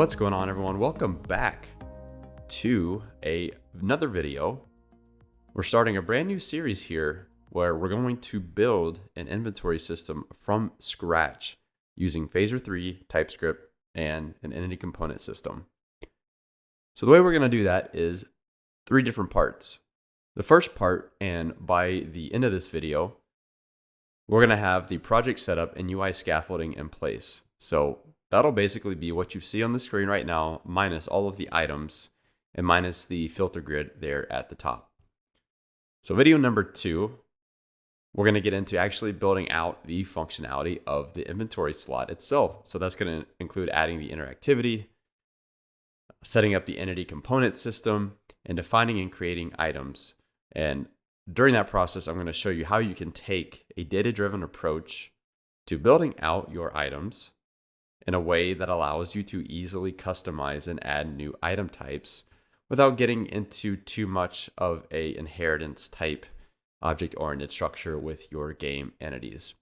What's going on, everyone? Welcome back to another video. We're starting a brand new series here where we're going to build an inventory system from scratch using Phaser 3, TypeScript, and an entity component system. So the way we're going to do that is three different parts. The first part, and by the end of this video, we're going to have the project setup and UI scaffolding in place. So that'll basically be what you see on the screen right now, minus all of the items and minus the filter grid there at the top. So video number 2, we're going to get into actually building out the functionality of the inventory slot itself. So that's going to include adding the interactivity, setting up the entity component system, and defining and creating items. And during that process, I'm going to show you how you can take a data-driven approach to building out your items in a way that allows you to easily customize and add new item types without getting into too much of an inheritance type object-oriented structure with your game entities.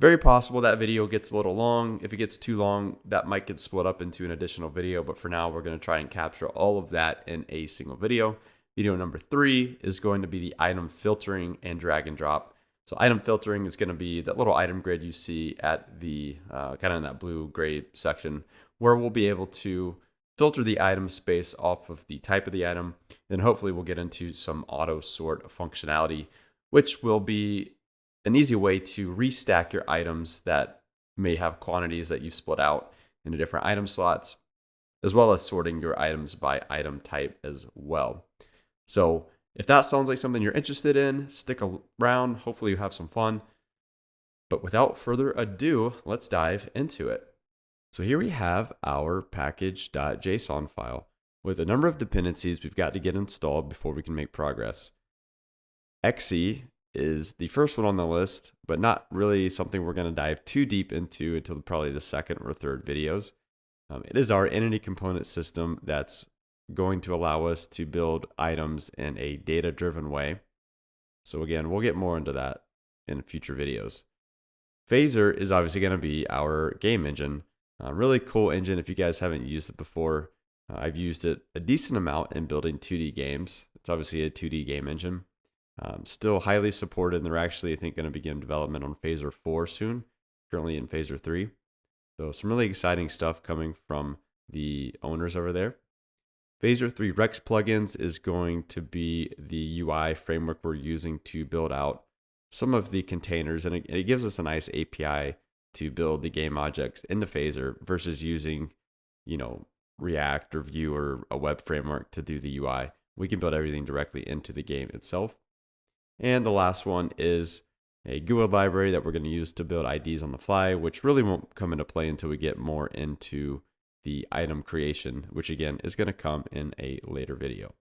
Very possible that video gets a little long. If it gets too long, that might get split up into an additional video, but for now, we're going to try and capture all of that in a single video. Video number 3 is going to be the item filtering and drag and drop. So item filtering is going to be that little item grid you see at the kind of in that blue-gray section, where we'll be able to filter the item space off of the type of the item. Then hopefully we'll get into some auto sort functionality, which will be an easy way to restack your items that may have quantities that you've split out into different item slots, as well as sorting your items by item type as well. So if that sounds like something you're interested in, stick around. Hopefully you have some fun. But without further ado, let's dive into it. So here we have our package.json file with a number of dependencies we've got to get installed before we can make progress. XE is the first one on the list, but not really something we're going to dive too deep into until probably the second or third videos. It is our entity component system that's going to allow us to build items in a data-driven way. So again, we'll get more into that in future videos. Phaser is obviously going to be our game engine. Really cool engine if you guys haven't used it before. I've used it a decent amount in building 2D games. It's obviously a 2D game engine. Still highly supported, and they're actually, I think, going to begin development on Phaser 4 soon, currently in Phaser 3. So some really exciting stuff coming from the owners over there. Phaser 3 Rex plugins is going to be the UI framework we're using to build out some of the containers, and it gives us a nice API to build the game objects into Phaser versus using, React or Vue or a web framework to do the UI. We can build everything directly into the game itself. And the last one is a GUID library that we're going to use to build IDs on the fly, which really won't come into play until we get more into the item creation, which again is going to come in a later video.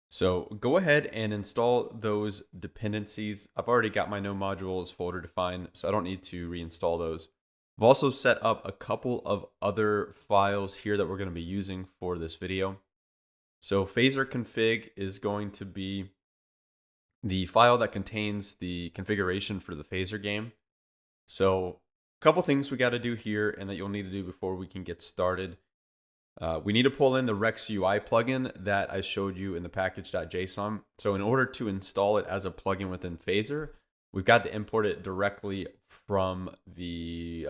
So go ahead and install those dependencies. I've already got my no modules folder defined, so I don't need to reinstall those. I've also set up a couple of other files here that we're going to be using for this video. So Phaser config is going to be the file that contains the configuration for the Phaser game. So a couple things we got to do here and that you'll need to do before we can get started. We need to pull in the Rex UI plugin that I showed you in the package.json. So in order to install it as a plugin within Phaser, we've got to import it directly from the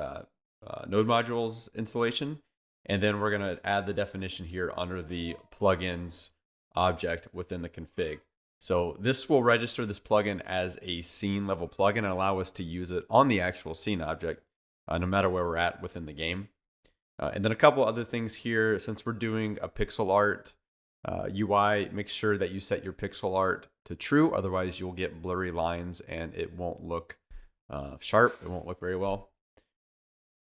node modules installation. And then we're going to add the definition here under the plugins object within the config. So this will register this plugin as a scene level plugin and allow us to use it on the actual scene object, no matter where we're at within the game. And then a couple other things here. Since we're doing a pixel art UI, make sure that you set your pixel art to true. Otherwise, you'll get blurry lines and it won't look sharp. It won't look very well.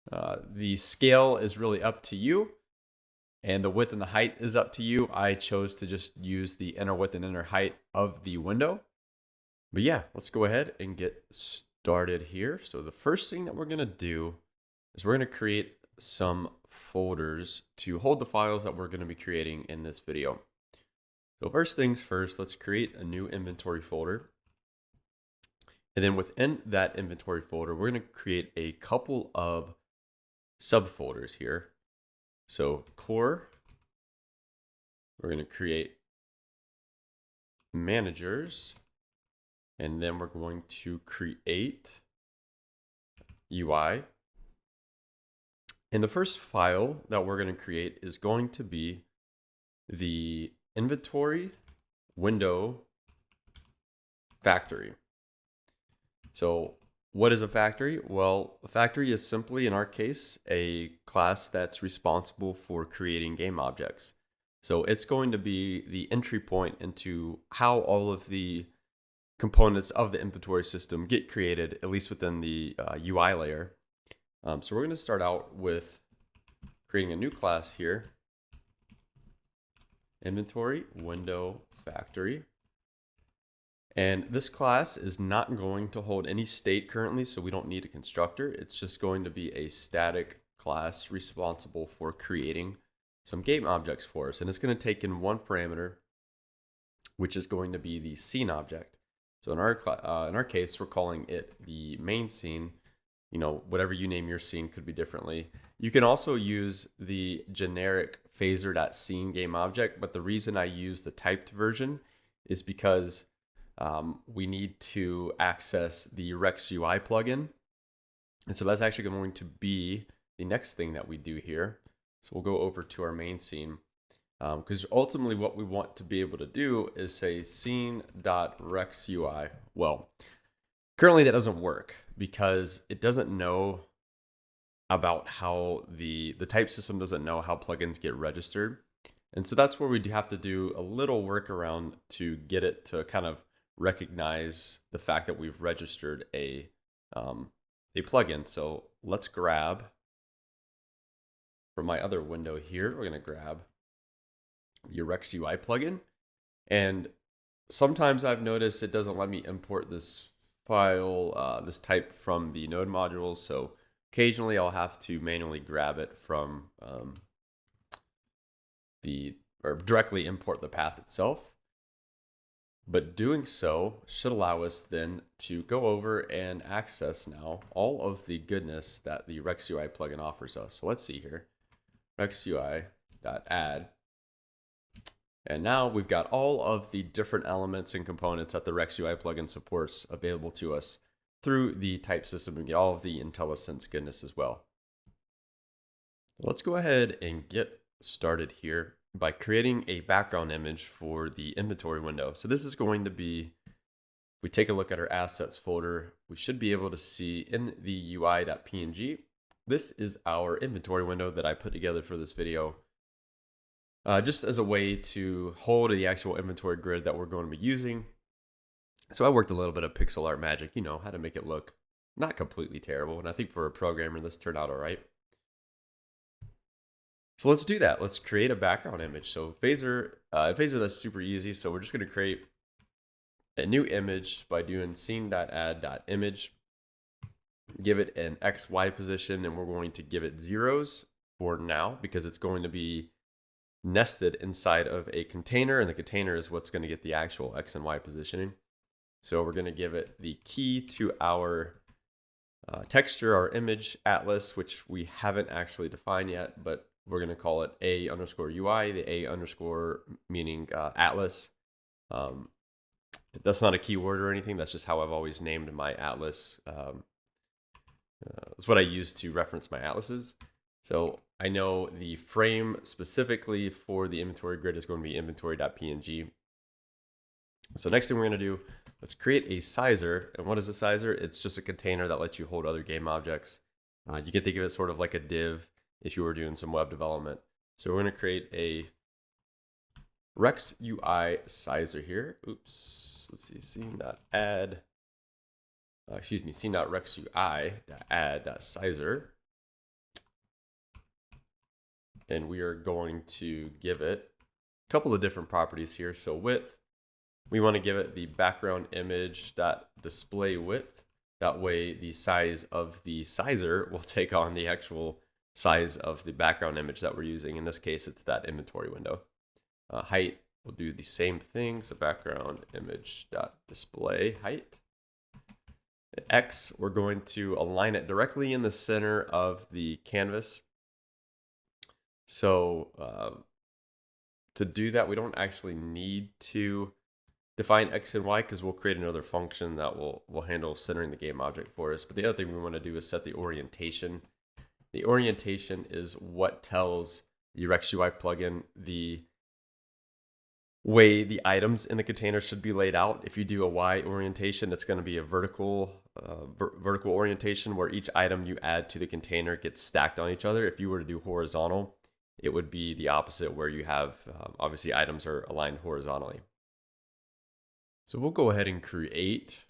The scale is really up to you. And the width and the height is up to you. I chose to just use the inner width and inner height of the window. But yeah, let's go ahead and get started here. So the first thing that we're going to do is we're going to create some folders to hold the files that we're going to be creating in this video. So first things first, let's create a new inventory folder. And then within that inventory folder, we're going to create a couple of subfolders here. So core, we're going to create managers, and then we're going to create UI. And the first file that we're going to create is going to be the inventory window factory. So what is a factory? Well, a factory is simply, in our case, a class that's responsible for creating game objects. So it's going to be the entry point into how all of the components of the inventory system get created, at least within the UI layer. So we're going to start out with creating a new class here. Inventory window factory. And this class is not going to hold any state currently, so we don't need a constructor. It's just going to be a static class responsible for creating some game objects for us. And it's going to take in one parameter, which is going to be the scene object. So in our case, we're calling it the main scene. You know, whatever you name your scene could be differently. You can also use the generic phaser.scene game object, but the reason I use the typed version is because we need to access the Rex UI plugin. And so that's actually going to be the next thing that we do here. So we'll go over to our main scene, because ultimately what we want to be able to do is say scene.rexUI. Well, currently that doesn't work because it doesn't know about how the type system doesn't know how plugins get registered. And so that's where we have to do a little workaround to get it to kind of recognize the fact that we've registered a plugin. So let's grab from my other window here, we're going to grab the Rex UI plugin. And sometimes I've noticed it doesn't let me import this file, this type from the node modules. So occasionally I'll have to manually grab it from or directly import the path itself. But doing so should allow us then to go over and access now all of the goodness that the Rex UI plugin offers us. So let's see here, rexui.add. And now we've got all of the different elements and components that the Rex UI plugin supports available to us through the type system and get all of the IntelliSense goodness as well. Let's go ahead and get started here by creating a background image for the inventory window. So this is going to be, if we take a look at our assets folder, we should be able to see in the UI.png, this is our inventory window that I put together for this video. Just as a way to hold the actual inventory grid that we're going to be using. So I worked a little bit of pixel art magic, you know, how to make it look not completely terrible. And I think for a programmer, this turned out all right. So let's do that. Let's create a background image. So Phaser, that's super easy. So we're just going to create a new image by doing scene.add.image. Give it an XY position, and we're going to give it zeros for now because it's going to be nested inside of a container, and the container is what's going to get the actual X and Y positioning. So we're going to give it the key to our texture, our image atlas, which we haven't actually defined yet, but we're going to call it A_UI, the A underscore meaning atlas. That's not a keyword or anything. That's just how I've always named my atlas. That's what I use to reference my atlases. So I know the frame specifically for the inventory grid is going to be inventory.png. So next thing we're going to do, let's create a sizer. And what is a sizer? It's just a container that lets you hold other game objects. You can think of it sort of like a div if you were doing some web development. So we're going to create a Rex UI sizer here. Oops. Let's see, scene.add. scene.rexui.add.sizer. And we are going to give it a couple of different properties here. So width, we want to give it the background image.display width. That way the size of the sizer will take on the actual size of the background image that we're using. In this case, it's that inventory window. Height, we'll do the same thing. So background image.display height. X, we're going to align it directly in the center of the canvas. So to do that, we don't actually need to define X and Y because we'll create another function that will handle centering the game object for us. But the other thing we want to do is set the orientation. The orientation is what tells the RexUI plugin the way the items in the container should be laid out. If you do a Y orientation, it's going to be a vertical orientation where each item you add to the container gets stacked on each other. If you were to do horizontal, it would be the opposite, where you have obviously items are aligned horizontally. So we'll go ahead and create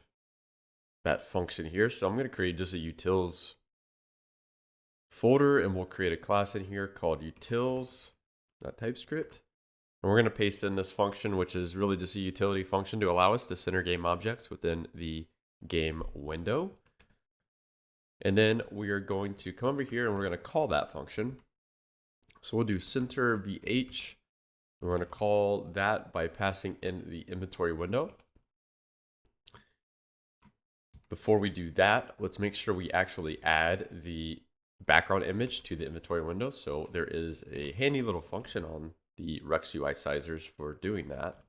that function here. So I'm going to create just a utils folder, and we'll create a class in here called utils.typescript. And we're going to paste in this function, which is really just a utility function to allow us to center game objects within the game window. And then we are going to come over here and we're going to call that function. So we'll do center VH. We're going to call that by passing in the inventory window. Before we do that, let's make sure we actually add the background image to the inventory window. So there is a handy little function on the RexUI sizers for doing that.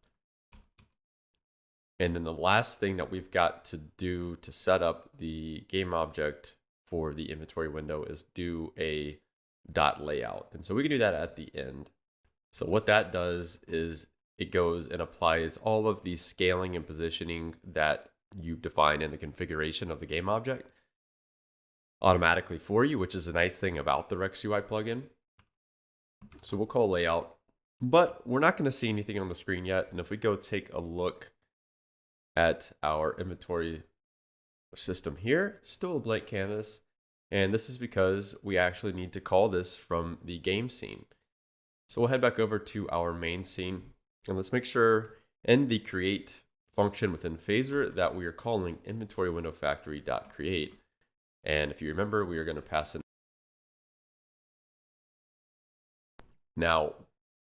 And then the last thing that we've got to do to set up the game object for the inventory window is do a dot layout. And so we can do that at the end. So what that does is it goes and applies all of the scaling and positioning that you define in the configuration of the game object automatically for you, which is a nice thing about the RexUI plugin. So we'll call layout, but we're not going to see anything on the screen yet. And if we go take a look at our inventory system here, it's still a blank canvas. And this is because we actually need to call this from the game scene. So we'll head back over to our main scene, and let's make sure in the create function within Phaser that we are calling inventory window factory.create. And if you remember, we are going to pass in. Now,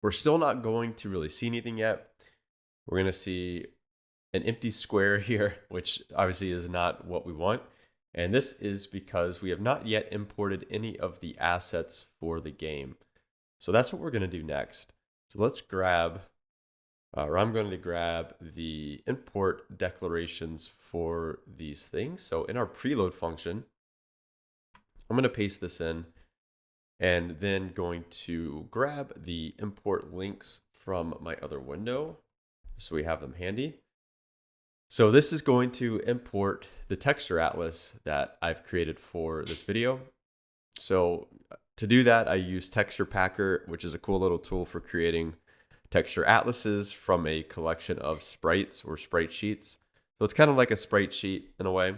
we're still not going to really see anything yet. We're going to see an empty square here, which obviously is not what we want. And this is because we have not yet imported any of the assets for the game. So that's what we're going to do next. So let's grab, I'm going to grab the import declarations for these things. So in our preload function, I'm going to paste this in and then going to grab the import links from my other window so we have them handy. So this is going to import the texture atlas that I've created for this video. So to do that, I use Texture Packer, which is a cool little tool for creating texture atlases from a collection of sprites or sprite sheets. So it's kind of like a sprite sheet in a way,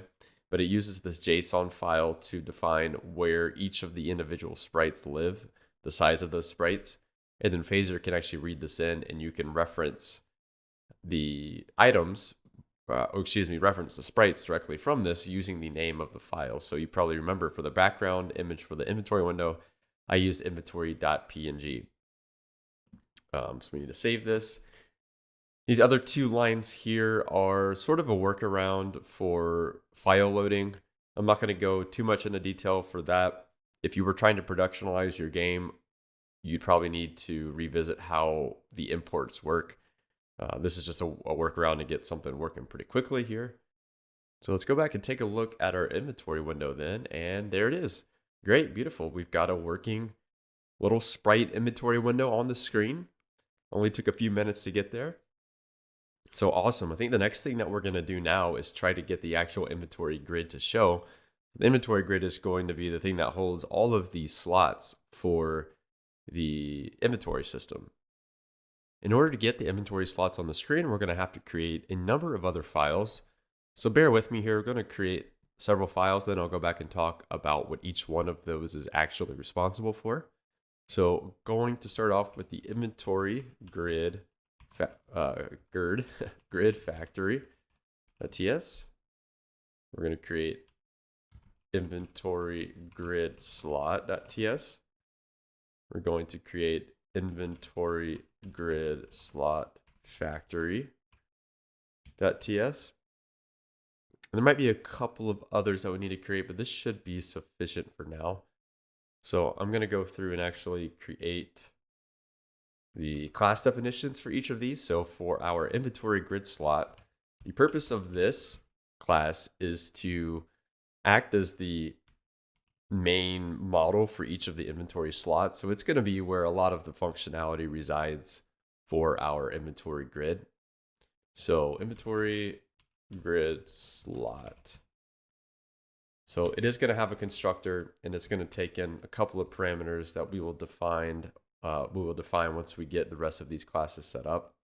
but it uses this JSON file to define where each of the individual sprites live, the size of those sprites. And then Phaser can actually read this in, and you can reference the items, reference the sprites directly from this using the name of the file. So you probably remember for the background image for the inventory window, I used inventory.png. So we need to save this. These other two lines here are sort of a workaround for file loading. I'm not going to go too much into detail for that. If you were trying to productionalize your game, you'd probably need to revisit how the imports work. This is just a workaround to get something working pretty quickly here. So let's go back and take a look at our inventory window then, and there it is. Great, beautiful. We've got a working little sprite inventory window on the screen. Only took a few minutes to get there. So awesome. I think the next thing that we're going to do now is try to get the actual inventory grid to show. The inventory grid is going to be the thing that holds all of these slots for the inventory system. In order to get the inventory slots on the screen, we're going to have to create a number of other files. So bear with me here. We're going to create several files, then I'll go back and talk about what each one of those is actually responsible for. So going to start off with the inventory grid grid factory.ts. We're going to create inventory grid slot.ts. We're going to create inventory grid slot factory.ts. There might be a couple of others that we need to create, but this should be sufficient for now. So I'm going to go through and actually create the class definitions for each of these. So for our inventory grid slot, the purpose of this class is to act as the main model for each of the inventory slots. So it's going to be where a lot of the functionality resides for our inventory grid. So inventory grid slot. So it is going to have a constructor, and it's going to take in a couple of parameters that we will define once we get the rest of these classes set up.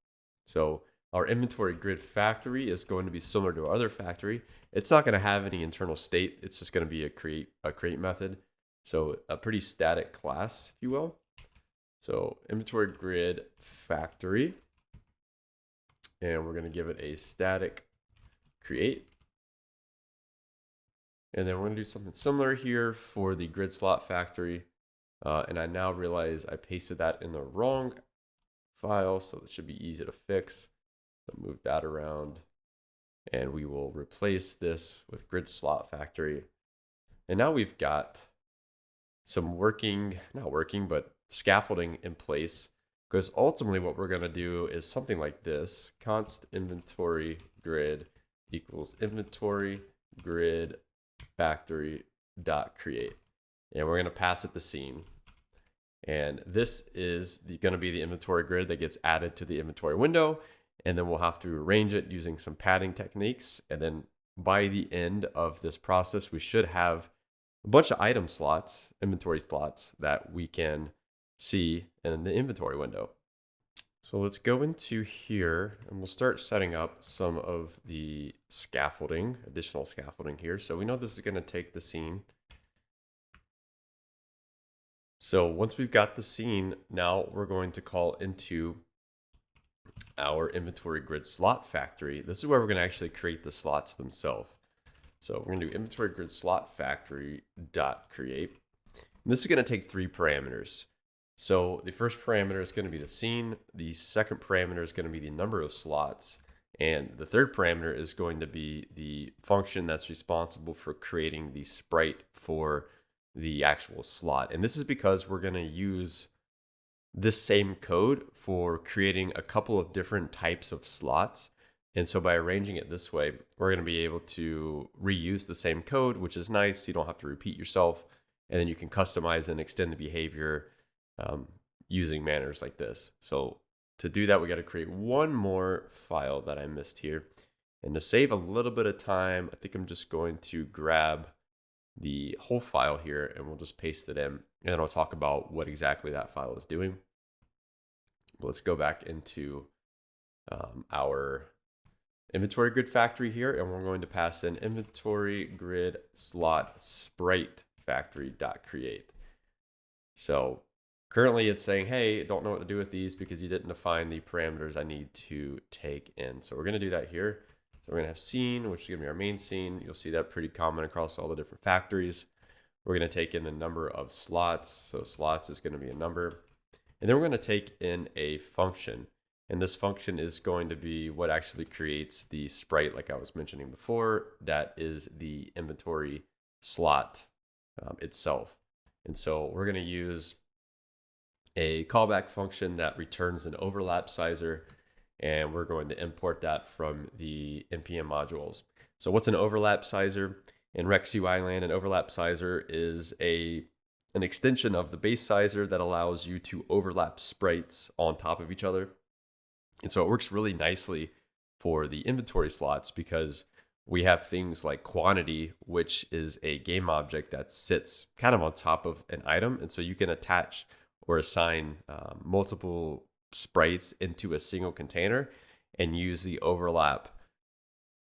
So our inventory grid factory is going to be similar to our other factory. It's not going to have any internal state. It's just going to be a create method. So a pretty static class, if you will. So inventory grid factory, and we're going to give it a static create. And then we're going to do something similar here for the grid slot factory. And I now realize I pasted that in the wrong file, so it should be easy to fix. So move that around, and we will replace this with grid slot factory. And now we've got some but scaffolding in place, because ultimately what we're going to do is something like this: const inventory grid equals inventory grid factory dot create, and we're going to pass it the scene. And this is going to be the inventory grid that gets added to the inventory window, and then we'll have to arrange it using some padding techniques. And then by the end of this process, we should have a bunch of item slots, inventory slots, that we can see in the inventory window. So let's go into here, and we'll start setting up some of the scaffolding, additional scaffolding here. So we know this is going to take the scene. So once we've got the scene, now we're going to call into our inventory grid slot factory. This is where we're going to actually create the slots themselves. So we're going to do inventory grid slot factory dot create. And this is going to take 3 parameters. So the first parameter is going to be the scene. The second parameter is going to be the number of slots. And the third parameter is going to be the function that's responsible for creating the sprite for the actual slot. And this is because we're going to use this same code for creating a couple of different types of slots. And so by arranging it this way, we're going to be able to reuse the same code, which is nice. You don't have to repeat yourself. And then you can customize and extend the behavior using manners like this. So to do that, we got to create one more file that I missed here. And to save a little bit of time, I think I'm just going to grab the whole file here, and we'll just paste it in, and then I'll talk about what exactly that file is doing. But let's go back into our inventory grid factory here, and we're going to pass in inventory grid slot sprite factory dot create. So currently it's saying, hey, don't know what to do with these because you didn't define the parameters I need to take in. So we're going to do that here. So we're going to have scene, which is going to be our main scene. You'll see that pretty common across all the different factories. We're going to take in the number of slots. So slots is going to be a number. And then we're going to take in a function. And this function is going to be what actually creates the sprite, like I was mentioning before. That is the inventory slot itself. And so we're going to use a callback function that returns an overlap sizer, and we're going to import that from the npm modules. So what's an overlap sizer? In Rex UI land, an overlap sizer is an extension of the base sizer that allows you to overlap sprites on top of each other. And so it works really nicely for the inventory slots because we have things like quantity, which is a game object that sits kind of on top of an item. And so you can attach or assign multiple sprites into a single container and use the overlap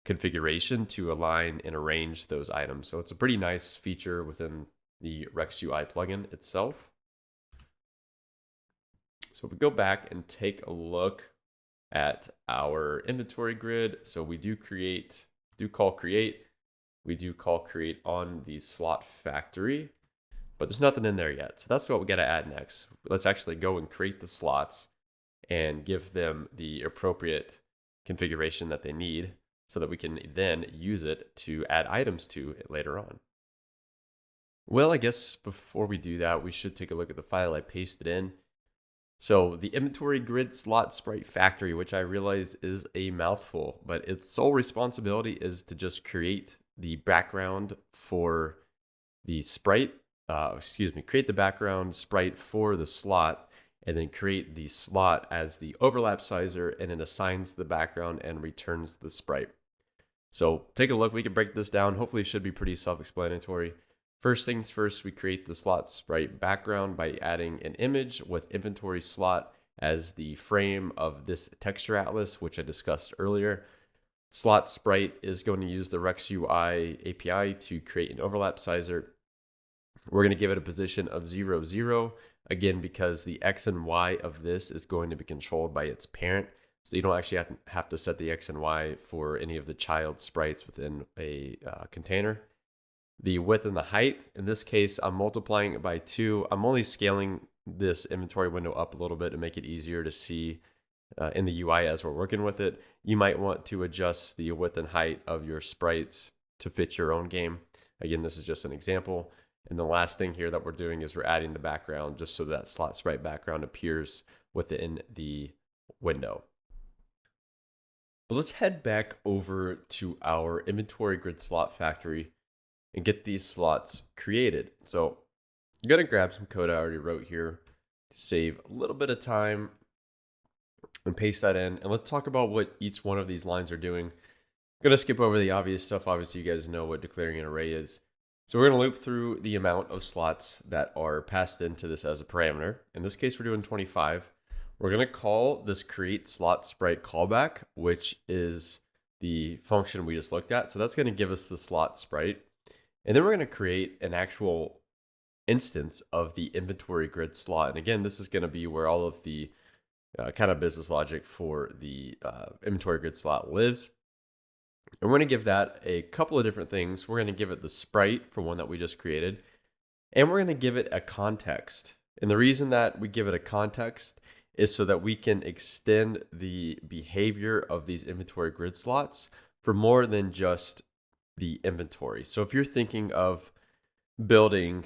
configuration to align and arrange those items. So it's a pretty nice feature within the Rex UI plugin itself. So if we go back and take a look at our inventory grid, so we do call create on the slot factory, but there's nothing in there yet. So that's what we got to add next. Let's actually go and create the slots and give them the appropriate configuration that they need so that we can then use it to add items to it later on. Well, I guess before we do that, we should take a look at the file I pasted in. So the inventory grid slot sprite factory, which I realize is a mouthful, but its sole responsibility is to just create the background for the sprite, create the background sprite for the slot, and then create the slot as the overlap sizer, and it assigns the background and returns the sprite. So take a look, we can break this down. Hopefully it should be pretty self-explanatory. First things first, we create the slot sprite background by adding an image with inventory slot as the frame of this texture atlas, which I discussed earlier. Slot sprite is going to use the Rex UI API to create an overlap sizer. We're going to give it a position of 0, 0, again, because the X and Y of this is going to be controlled by its parent. So you don't actually have to set the X and Y for any of the child sprites within a container. The width and the height, in this case, I'm multiplying it by 2. I'm only scaling this inventory window up a little bit to make it easier to see in the UI as we're working with it. You might want to adjust the width and height of your sprites to fit your own game. Again, this is just an example. And the last thing here that we're doing is we're adding the background just so that slot sprite background appears within the window. But let's head back over to our inventory grid slot factory and get these slots created. So I'm going to grab some code I already wrote here to save a little bit of time and paste that in. And let's talk about what each one of these lines are doing. I'm going to skip over the obvious stuff. Obviously, you guys know what declaring an array is. So we're going to loop through the amount of slots that are passed into this as a parameter. In this case, we're doing 25. We're going to call this create slot sprite callback, which is the function we just looked at. So that's going to give us the slot sprite. And then we're going to create an actual instance of the inventory grid slot. And again, this is going to be where all of the kind of business logic for the inventory grid slot lives. And we're going to give that a couple of different things. We're going to give it the sprite for one that we just created. And we're going to give it a context. And the reason that we give it a context is so that we can extend the behavior of these inventory grid slots for more than just the inventory. So if you're thinking of building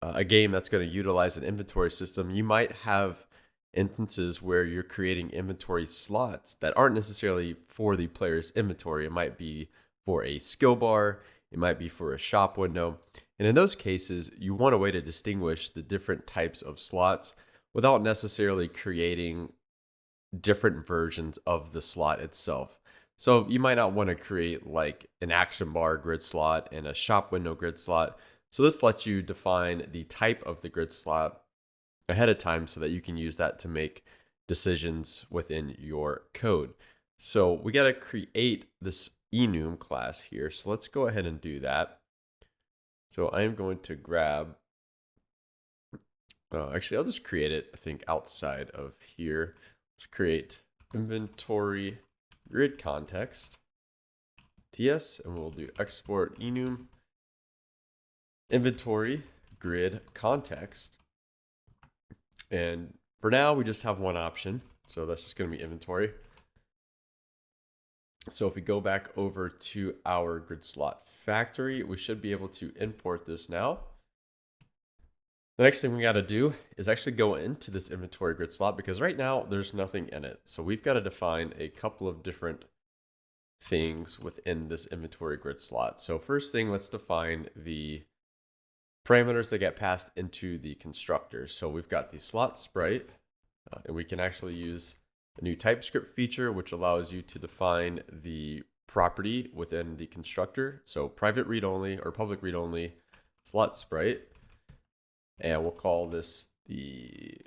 a game that's going to utilize an inventory system, you might have instances where you're creating inventory slots that aren't necessarily for the player's inventory. It might be for a skill bar, it might be for a shop window. And in those cases, you want a way to distinguish the different types of slots without necessarily creating different versions of the slot itself. So you might not want to create like an action bar grid slot and a shop window grid slot. So this lets you define the type of the grid slot ahead of time so that you can use that to make decisions within your code. So we got to create this enum class here. So let's go ahead and do that. So I'm going to grab, actually I'll just create it, I think, outside of here. Let's create inventory grid context TS, and we'll do export enum inventory grid context. And for now, we just have one option. So that's just going to be inventory. So if we go back over to our grid slot factory, we should be able to import this now. The next thing we got to do is actually go into this inventory grid slot because right now there's nothing in it. So we've got to define a couple of different things within this inventory grid slot. So first thing, let's define the parameters that get passed into the constructor. So we've got the slot sprite, and we can actually use a new TypeScript feature, which allows you to define the property within the constructor. So private read-only or public read-only slot sprite. And we'll call this the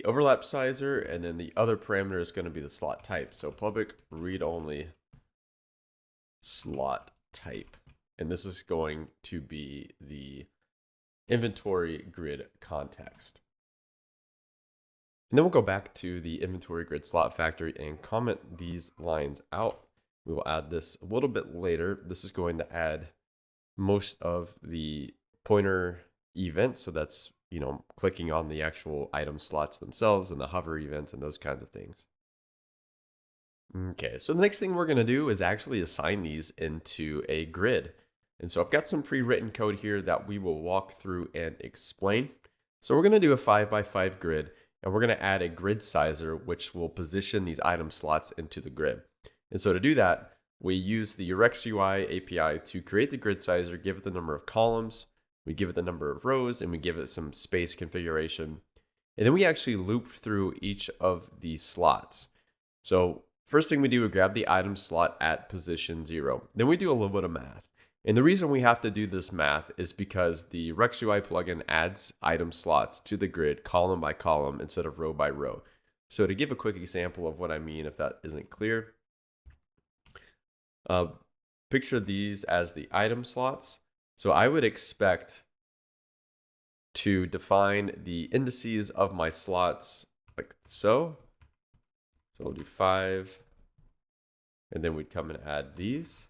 overlap sizer, and then the other parameter is going to be the slot type. So public read-only slot type. And this is going to be the inventory grid context. And then we'll go back to the inventory grid slot factory and comment these lines out. We will add this a little bit later. This is going to add most of the pointer events. So that's, clicking on the actual item slots themselves and the hover events and those kinds of things. Okay, so the next thing we're going to do is actually assign these into a grid. And so I've got some pre-written code here that we will walk through and explain. So we're going to do a 5x5 grid, and we're going to add a grid sizer, which will position these item slots into the grid. And so to do that, we use the UX/UI API to create the grid sizer, give it the number of columns, we give it the number of rows, and we give it some space configuration. And then we actually loop through each of these slots. So first thing we do, we grab the item slot at position 0. Then we do a little bit of math. And the reason we have to do this math is because the UX/UI plugin adds item slots to the grid column by column instead of row by row. So to give a quick example of what I mean, if that isn't clear, picture these as the item slots. So I would expect to define the indices of my slots like so. So we'll do 5, and then we'd come and add these.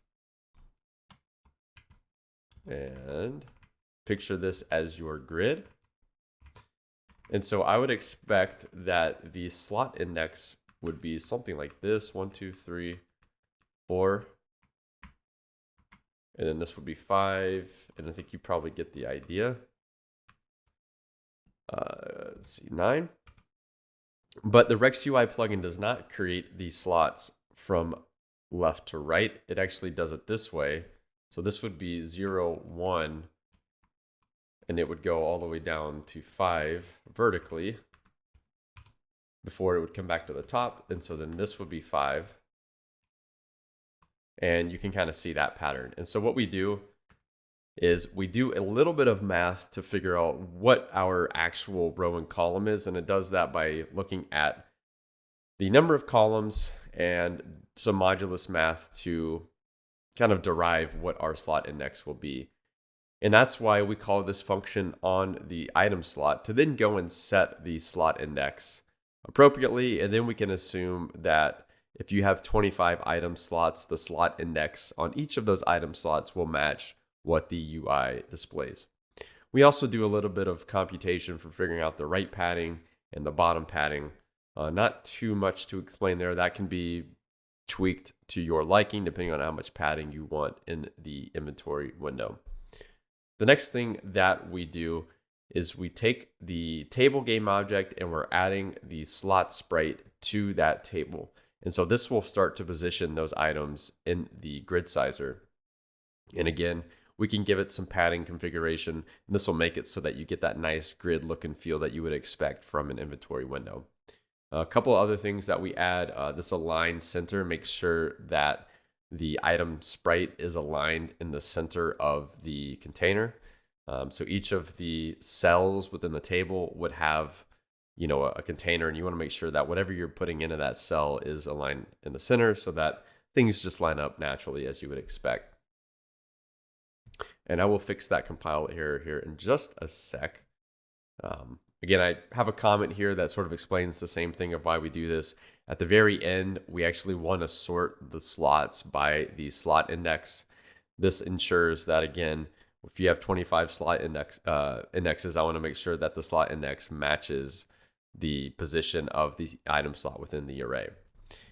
And picture this as your grid. And so I would expect that the slot index would be something like this: 1, 2, 3, 4. And then this would be 5. And I think you probably get the idea. Let's see, 9. But the UX/UI plugin does not create these slots from left to right. It actually does it this way. So this would be 0, 1, and it would go all the way down to 5 vertically before it would come back to the top. And so then this would be 5. And you can kind of see that pattern. And so what we do is we do a little bit of math to figure out what our actual row and column is. And it does that by looking at the number of columns and some modulus math to kind of derive what our slot index will be. And that's why we call this function on the item slot to then go and set the slot index appropriately. And then we can assume that if you have 25 item slots, the slot index on each of those item slots will match what the UI displays. We also do a little bit of computation for figuring out the right padding and the bottom padding. Not too much to explain there. That can be tweaked to your liking depending on how much padding you want in the inventory window. The next thing that we do is we take the table game object and we're adding the slot sprite to that table. And so this will start to position those items in the grid sizer. And again, we can give it some padding configuration, and this will make it so that you get that nice grid look and feel that you would expect from an inventory window. A couple other things that we add, this align center makes sure that the item sprite is aligned in the center of the container. So each of the cells within the table would have, a container, and you want to make sure that whatever you're putting into that cell is aligned in the center so that things just line up naturally as you would expect. And I will fix that compile error here in just a sec. Again, I have a comment here that sort of explains the same thing of why we do this. At the very end, we actually want to sort the slots by the slot index. This ensures that, again, if you have 25 slot indexes, I want to make sure that the slot index matches the position of the item slot within the array.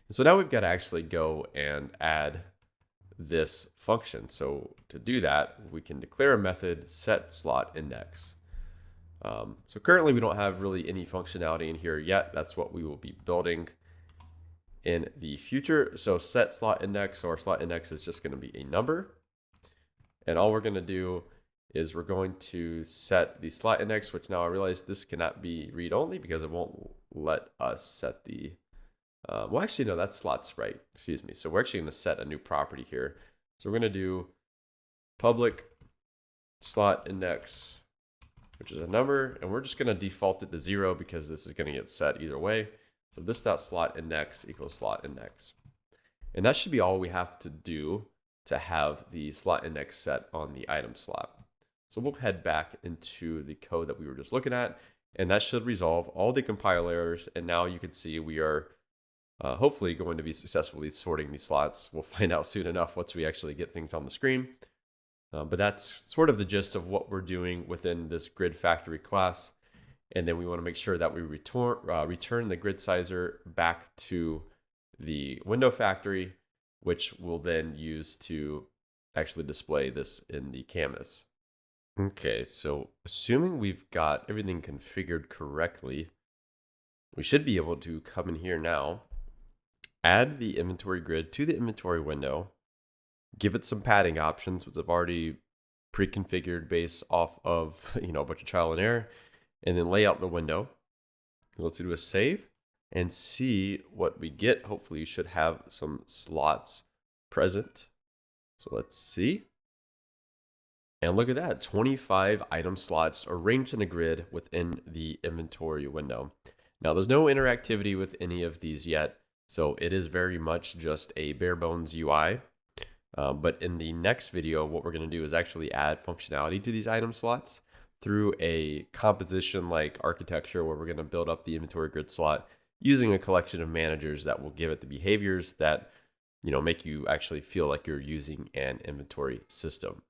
And so now we've got to actually go and add this function. So to do that, we can declare a method set slot index. So currently we don't have really any functionality in here yet. That's what we will be building in the future. So set slot index, or slot index is just going to be a number. And all we're going to do is we're going to set the slot index, which now I realize this cannot be read only because it won't let us set the, well, actually, no, that's slot sprite, excuse me. So we're actually going to set a new property here. So we're going to do public slot index, which is a number, and we're just going to default it to 0 because this is going to get set either way. So this dot slot index equals slot index. And that should be all we have to do to have the slot index set on the item slot. So we'll head back into the code that we were just looking at, and that should resolve all the compile errors. And now you can see we are hopefully going to be successfully sorting these slots. We'll find out soon enough once we actually get things on the screen. But that's sort of the gist of what we're doing within this grid factory class. And then we want to make sure that we return the grid sizer back to the window factory, which we'll then use to actually display this in the canvas. Okay, so assuming we've got everything configured correctly, we should be able to come in here now, add the inventory grid to the inventory window, give it some padding options, which I've already pre-configured based off of a bunch of trial and error, and then lay out the window. Let's do a save and see what we get. Hopefully you should have some slots present. So let's see. And look at that, 25 item slots arranged in a grid within the inventory window. Now there's no interactivity with any of these yet, so it is very much just a bare bones UI. But in the next video, what we're going to do is actually add functionality to these item slots through a composition-like architecture where we're going to build up the inventory grid slot using a collection of managers that will give it the behaviors that make you actually feel like you're using an inventory system.